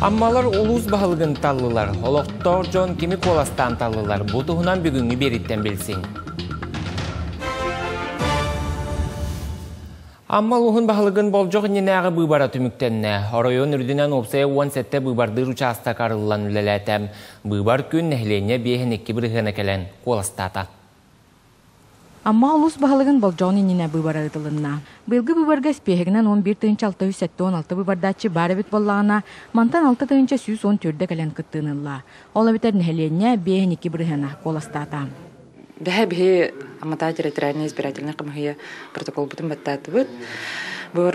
Ammalar uluz bahalığın tallılar, Oloqtor John kimi kolastan tallılar, bu tuğunan bugünü beritten bilsin. Ammal uğun bahalığın bolcoq nenağı bıbara tümüktenne. Oroyon ürdünen opsaya 17 bıbardır uçasta karılılan üleletem. Bıbar gün nehlenye biyehin ekki bırıhına kelen kolastata. Amma ulus bahalığın bolcoğun inine bıbara ıdılınna. Bılgı bıbarga speheginen 11-616 bıbardaçı barabit bollağına mantan 6-110 türde kalen kıttığınılla. Ola biter nehlenye biyehin ekki bırıhına kolastata. Бәһә амата территориальная избирательная комиссия протокол бутын баттаты бут. Бur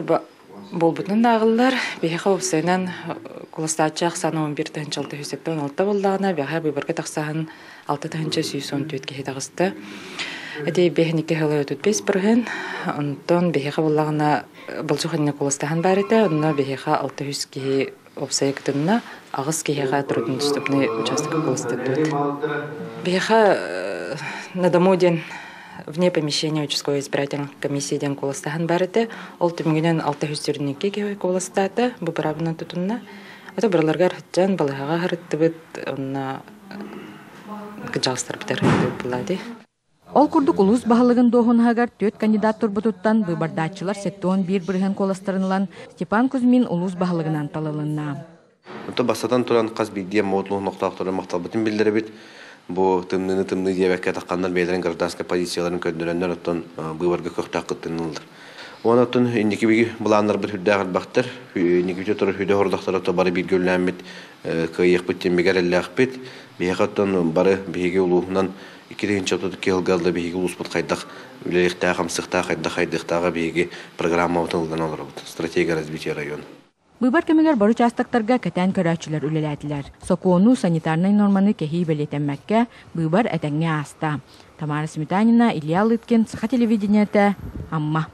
болбутун дагылар бәһә хавсынан куластачак саны 11-616 боллагына бәһә бырга таксаһын 6-114 ке тагысты. Әдә бәһәникә хәле төтбес бирген. Онтон бәһә боллагына болчухынны куластаһын барыта, онна бәһә 600 ке обсайктынна агыс кеһәгә турын доступный участок куластатты. Бәһә на дому ден вне помещения участковой избирательной комиссии ден колостахан барыты, ол түмгенен 600 түрінеке колостаты, бұл барабына тұтынна. Это бұраларғар хүтжан балығаға ғырытты бұд, онна күджалыстар бітер болады. Ол курдук улус баһалыгын доғынағар 4 кандидат турбутуттан быбардачылар сеттон bir бұрыған коластарынылан Степан Кузьмин улус баһалыгынан талылынна. Это басатан туран қаз бидия модлуг ноқтақтары мақталбытын білдірі бит. Бу тымны диебекке таққандар бейлерін гражданская позицияларын көндірендер оттон быварга көқтақ қыттынылдыр. Оны оттон индеки биги бұландар бір хүддағыр бақтыр, индеки бите тұры хүдde хордақтар отто бары бір гөлләмет кайық біттен бігер әлләқ бит. Бейхе оттон бары бейге улуғынан 2-2 келгалды бейге улус бұд қайдақ үлеліктағы қамсықтағы қайдықтағы бейге программа отылдан олар бұд. Стратегия развития района. Быйбар кемегер бару частактарга кәтән көрәчүләр үлеләтиләр. Сокуону санитарный норманы кәһи белетәмәккә быйбар әтәңгә аста. Тамара Сметанина, Илья Лыткин, Саха телевидениете, Амма.